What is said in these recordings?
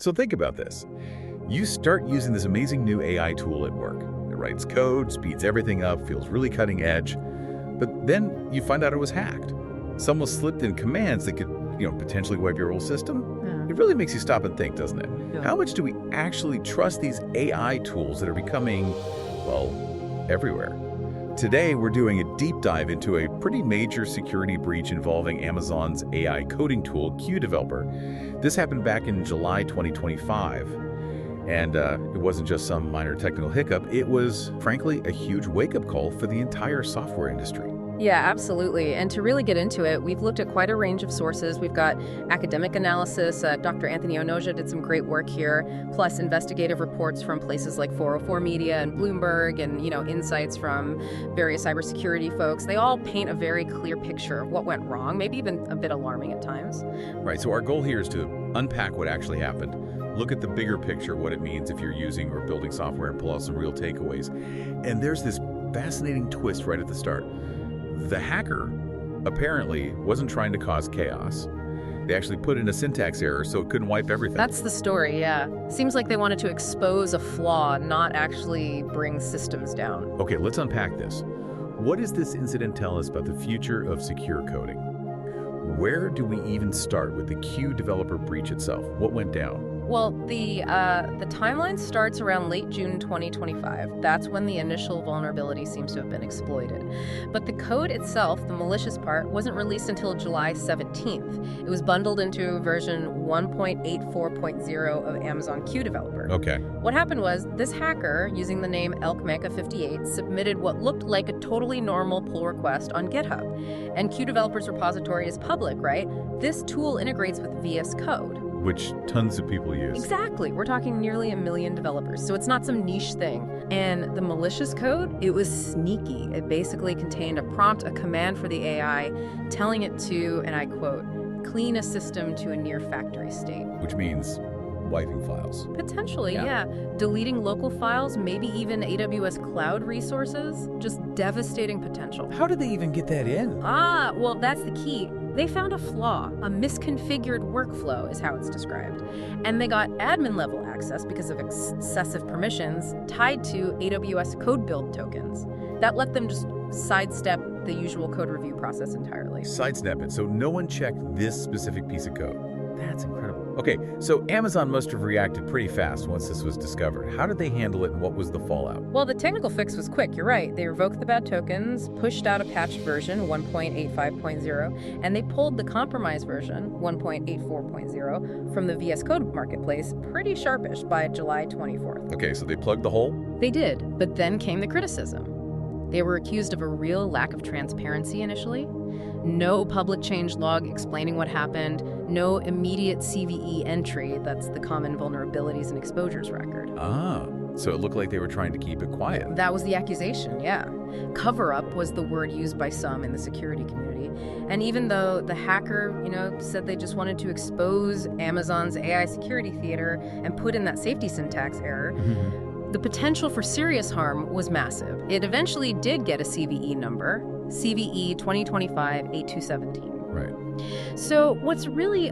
So think about this. You start using this amazing new AI tool at work. It writes code, speeds everything up, feels really cutting edge. But then you find out it was hacked. Someone slipped in commands that could, potentially wipe your whole system. Yeah. It really makes you stop and think, doesn't it? Yeah. How much do we actually trust these AI tools that are becoming, well, everywhere? Today, we're doing a deep dive into a pretty major security breach involving Amazon's AI coding tool, QDeveloper. This happened back in July 2025. And it wasn't just some minor technical hiccup. It was, frankly, a huge wake-up call for the entire software industry. Yeah, absolutely. And to really get into it, we've looked at quite a range of sources. We've got academic analysis. Dr. Anthony Onoja did some great work here, plus investigative reports from places like 404 Media and Bloomberg and, insights from various cybersecurity folks. They all paint a very clear picture of what went wrong, maybe even a bit alarming at times. Right, so our goal here is to unpack what actually happened, look at the bigger picture, what it means if you're using or building software, and pull out some real takeaways. And there's this fascinating twist right at the start. The hacker apparently wasn't trying to cause chaos. They actually put in a syntax error so it couldn't wipe everything. That's the story, yeah. Seems like they wanted to expose a flaw, not actually bring systems down. Okay, let's unpack this. What does this incident tell us about the future of secure coding? Where do we even start with the QDeveloper breach itself? What went down? Well, the timeline starts around late June 2025. That's when the initial vulnerability seems to have been exploited. But the code itself, the malicious part, wasn't released until July 17th. It was bundled into version 1.84.0 of Amazon QDeveloper. Okay. What happened was this hacker, using the name ElkMecha58, submitted what looked like a totally normal pull request on GitHub. And QDeveloper's repository is public, right? This tool integrates with VS Code, which tons of people use. Exactly. We're talking nearly 1 million developers, so it's not some niche thing. And the malicious code, it was sneaky. It basically contained a prompt, a command for the AI, telling it to, and I quote, clean a system to a near factory state. Which means wiping files. Potentially, yeah. Deleting local files, maybe even AWS cloud resources. Just devastating potential. How did they even get that in? Well, that's the key. They found a flaw, a misconfigured workflow is how it's described. And they got admin level access because of excessive permissions tied to AWS code build tokens. That let them just sidestep the usual code review process entirely. Sidestep it, so no one checked this specific piece of code. That's incredible. Okay, so Amazon must have reacted pretty fast once this was discovered. How did they handle it and what was the fallout? Well, the technical fix was quick, you're right. They revoked the bad tokens, pushed out a patched version, 1.85.0, and they pulled the compromised version, 1.84.0, from the VS Code marketplace pretty sharpish by July 24th. Okay, so they plugged the hole? They did, but then came the criticism. They were accused of a real lack of transparency initially. No public change log explaining what happened, no immediate CVE entry, that's the common vulnerabilities and exposures record. So it looked like they were trying to keep it quiet. That was the accusation, yeah. Cover-up was the word used by some in the security community. And even though the hacker, said they just wanted to expose Amazon's AI security theater and put in that safety syntax error, the potential for serious harm was massive. It eventually did get a CVE number, CVE 2025-8217. Right. So what's really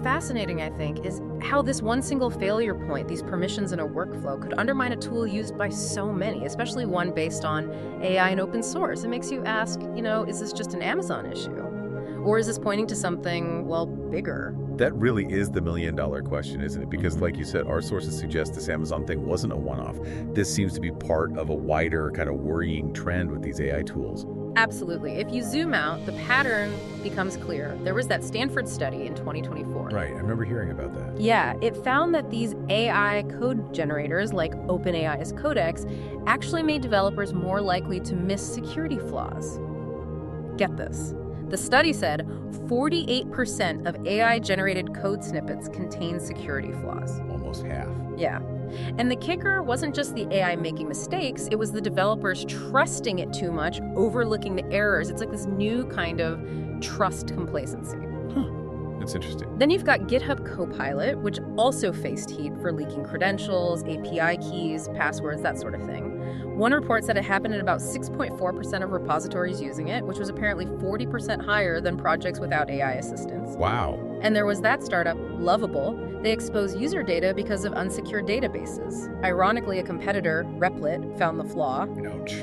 fascinating, I think, is how this one single failure point, these permissions in a workflow, could undermine a tool used by so many, especially one based on AI and open source. It makes you ask, is this just an Amazon issue? Or is this pointing to something, bigger? That really is the million-dollar question, isn't it? Because like you said, our sources suggest this Amazon thing wasn't a one-off. This seems to be part of a wider kind of worrying trend with these AI tools. Absolutely. If you zoom out, the pattern becomes clear. There was that Stanford study in 2024. Right, I remember hearing about that. Yeah, it found that these AI code generators, like OpenAI's Codex, actually made developers more likely to miss security flaws. Get this. The study said 48% of AI-generated code snippets contain security flaws. Almost half. Yeah. And the kicker wasn't just the AI making mistakes, it was the developers trusting it too much, overlooking the errors. It's like this new kind of trust complacency. That's interesting. Then you've got GitHub Copilot, which also faced heat for leaking credentials, API keys, passwords, that sort of thing. One report said it happened at about 6.4% of repositories using it, which was apparently 40% higher than projects without AI assistance. Wow. And there was that startup, Lovable, They expose user data because of unsecured databases. Ironically, a competitor, Replit, found the flaw. Ouch.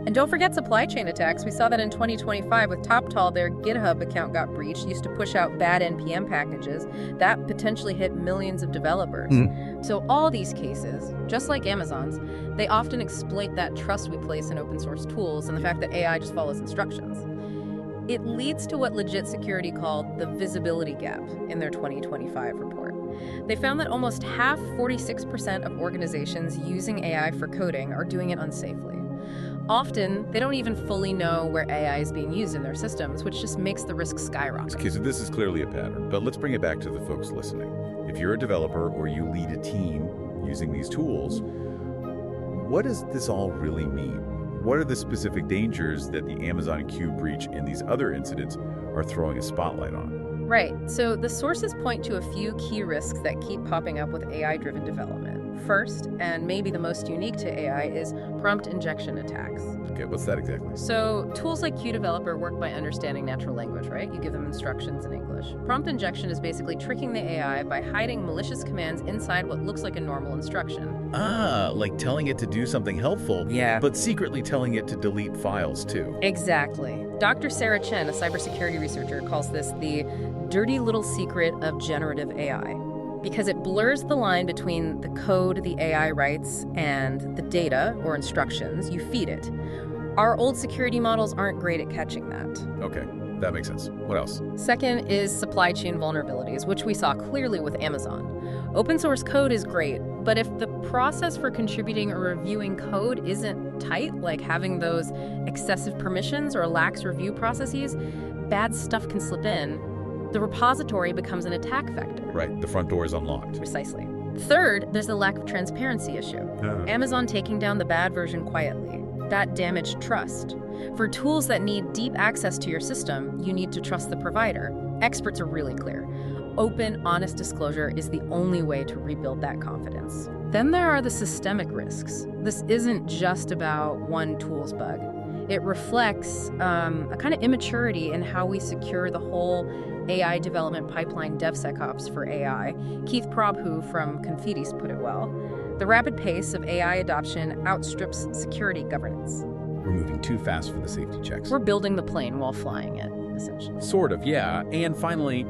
And don't forget supply chain attacks. We saw that in 2025 with TopTal. Their GitHub account got breached, used to push out bad NPM packages. That potentially hit millions of developers. So all these cases, just like Amazon's, they often exploit that trust we place in open source tools and the fact that AI just follows instructions. It leads to what Legit Security called the visibility gap in their 2025 report. They found that almost half, 46% of organizations using AI for coding are doing it unsafely. Often, they don't even fully know where AI is being used in their systems, which just makes the risk skyrocket. Okay, so this is clearly a pattern, but let's bring it back to the folks listening. If you're a developer or you lead a team using these tools, what does this all really mean? What are the specific dangers that the Amazon Q breach and these other incidents are throwing a spotlight on? Right. So the sources point to a few key risks that keep popping up with AI-driven development. First, and maybe the most unique to AI, is prompt injection attacks. Okay, what's that exactly? So tools like QDeveloper work by understanding natural language, right? You give them instructions in English. Prompt injection is basically tricking the AI by hiding malicious commands inside what looks like a normal instruction. Ah, like telling it to do something helpful, but secretly telling it to delete files too. Exactly. Dr. Sarah Chen, a cybersecurity researcher, calls this the dirty little secret of generative AI, because it blurs the line between the code the AI writes and the data or instructions you feed it. Our old security models aren't great at catching that. Okay, that makes sense. What else? Second is supply chain vulnerabilities, which we saw clearly with Amazon. Open source code is great, but if the process for contributing or reviewing code isn't tight, like having those excessive permissions or lax review processes, bad stuff can slip in. The repository becomes an attack vector. Right, the front door is unlocked. Precisely. Third, there's the lack of transparency issue. Amazon taking down the bad version quietly. That damaged trust. For tools that need deep access to your system, you need to trust the provider. Experts are really clear. Open, honest disclosure is the only way to rebuild that confidence. Then there are the systemic risks. This isn't just about one tool's bug. It reflects a kind of immaturity in how we secure the whole AI development pipeline DevSecOps for AI. Keith Prabhu from Confidis put it well. The rapid pace of AI adoption outstrips security governance. We're moving too fast for the safety checks. We're building the plane while flying it, essentially. Sort of, yeah. And finally,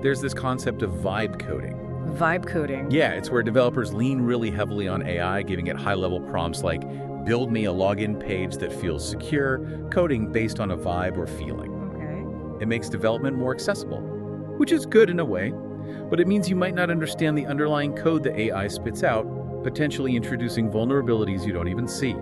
there's this concept of vibe coding. Vibe coding. Yeah, it's where developers lean really heavily on AI, giving it high-level prompts like, build me a login page that feels secure, coding based on a vibe or feeling. Okay. It makes development more accessible, which is good in a way, but it means you might not understand the underlying code the AI spits out, potentially introducing vulnerabilities you don't even see.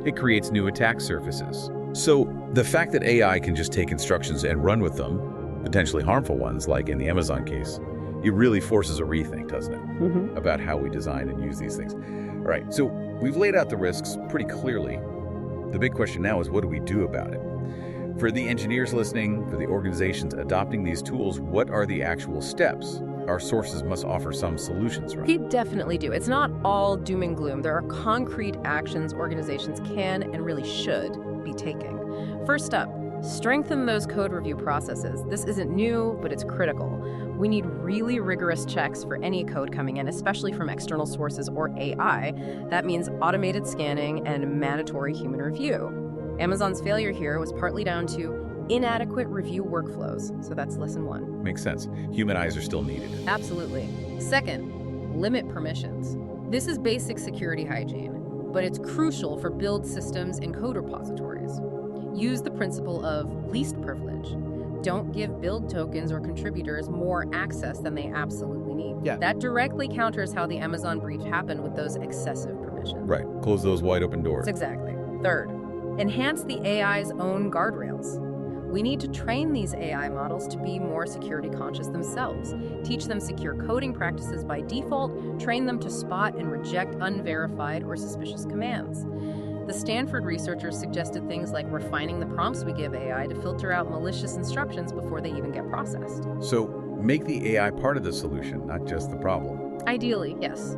It creates new attack surfaces. So the fact that AI can just take instructions and run with them, potentially harmful ones, like in the Amazon case, it really forces a rethink, doesn't it, about how we design and use these things. All right, so we've laid out the risks pretty clearly. The big question now is, what do we do about it? For the engineers listening, for the organizations adopting these tools, what are the actual steps? Our sources must offer some solutions, right? We definitely do. It's not all doom and gloom. There are concrete actions organizations can and really should be taking. First up, strengthen those code review processes. This isn't new, but it's critical. We need really rigorous checks for any code coming in, especially from external sources or AI. That means automated scanning and mandatory human review. Amazon's failure here was partly down to inadequate review workflows. So that's lesson one. Makes sense. Human eyes are still needed. Absolutely. Second, limit permissions. This is basic security hygiene, but it's crucial for build systems and code repositories. Use the principle of least privilege. Don't give build tokens or contributors more access than they absolutely need. Yeah. That directly counters how the Amazon breach happened with those excessive permissions. Right. Close those wide open doors. Exactly. Third, enhance the AI's own guardrails. We need to train these AI models to be more security conscious themselves. Teach them secure coding practices by default. Train them to spot and reject unverified or suspicious commands. The Stanford researchers suggested things like refining the prompts we give AI to filter out malicious instructions before they even get processed. So make the AI part of the solution, not just the problem. Ideally, yes.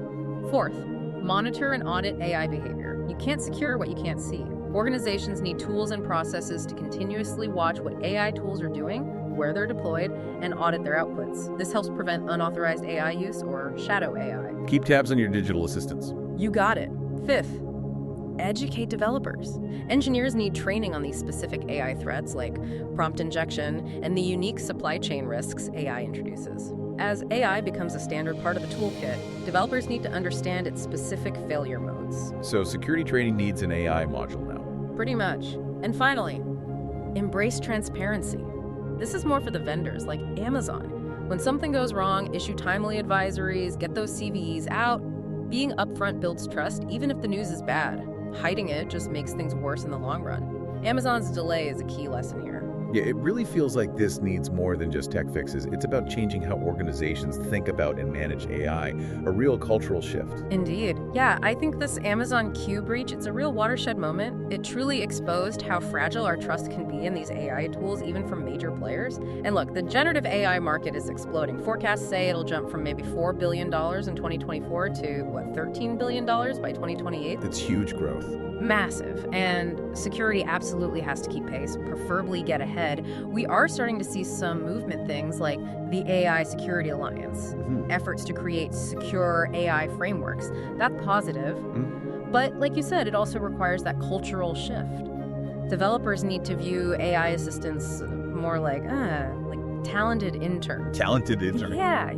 Fourth, monitor and audit AI behavior. You can't secure what you can't see. Organizations need tools and processes to continuously watch what AI tools are doing, where they're deployed, and audit their outputs. This helps prevent unauthorized AI use or shadow AI. Keep tabs on your digital assistants. You got it. Fifth, educate developers. Engineers need training on these specific AI threats like prompt injection and the unique supply chain risks AI introduces. As AI becomes a standard part of the toolkit, developers need to understand its specific failure modes. So security training needs an AI module now. Pretty much. And finally, embrace transparency. This is more for the vendors like Amazon. When something goes wrong, issue timely advisories, get those CVEs out. Being upfront builds trust even if the news is bad. Hiding it just makes things worse in the long run. Amazon's delay is a key lesson here. Yeah, it really feels like this needs more than just tech fixes. It's about changing how organizations think about and manage AI, a real cultural shift. Indeed. Yeah, I think this Amazon Q breach, it's a real watershed moment. It truly exposed how fragile our trust can be in these AI tools, even from major players. And look, the generative AI market is exploding. Forecasts say it'll jump from maybe $4 billion in 2024 to, $13 billion by 2028? It's huge growth. Massive, and security absolutely has to keep pace, preferably get ahead. We are starting to see some movement things like the AI Security Alliance, efforts to create secure AI frameworks. That's positive, but like you said, it also requires that cultural shift. Developers need to view AI assistants more like talented interns. Talented intern. Yeah,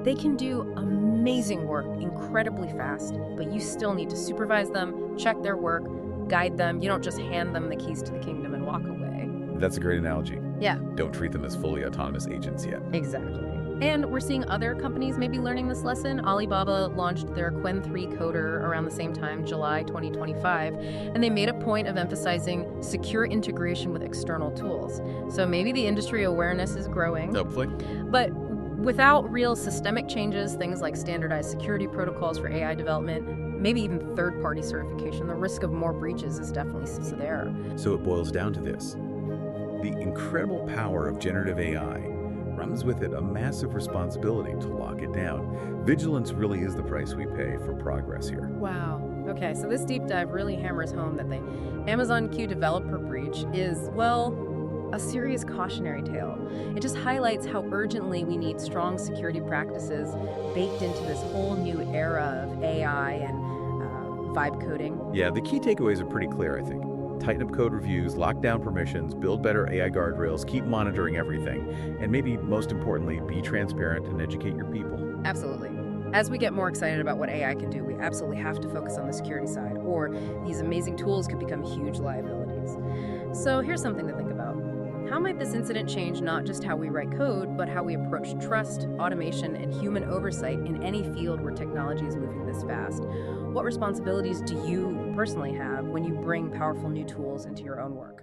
they can do amazing work incredibly fast, but you still need to supervise them, check their work, guide them. You don't just hand them the keys to the kingdom and walk away. That's a great analogy. Yeah. Don't treat them as fully autonomous agents yet. Exactly. And we're seeing other companies maybe learning this lesson. Alibaba launched their Qwen 3 coder around the same time, July 2025, and they made a point of emphasizing secure integration with external tools. So maybe the industry awareness is growing. Hopefully. But without real systemic changes, things like standardized security protocols for AI development, maybe even third-party certification, the risk of more breaches is definitely there. So it boils down to this. The incredible power of generative AI runs with it a massive responsibility to lock it down. Vigilance really is the price we pay for progress here. Wow. Okay, so this deep dive really hammers home that the Amazon Q developer breach is, a serious cautionary tale. It just highlights how urgently we need strong security practices baked into this whole new era of AI and vibe coding. Yeah, the key takeaways are pretty clear, I think. Tighten up code reviews, lock down permissions, build better AI guardrails, keep monitoring everything, and maybe most importantly, be transparent and educate your people. Absolutely. As we get more excited about what AI can do, we absolutely have to focus on the security side, or these amazing tools could become huge liabilities. So here's something to think about. How might this incident change not just how we write code, but how we approach trust, automation, and human oversight in any field where technology is moving this fast? What responsibilities do you personally have when you bring powerful new tools into your own work?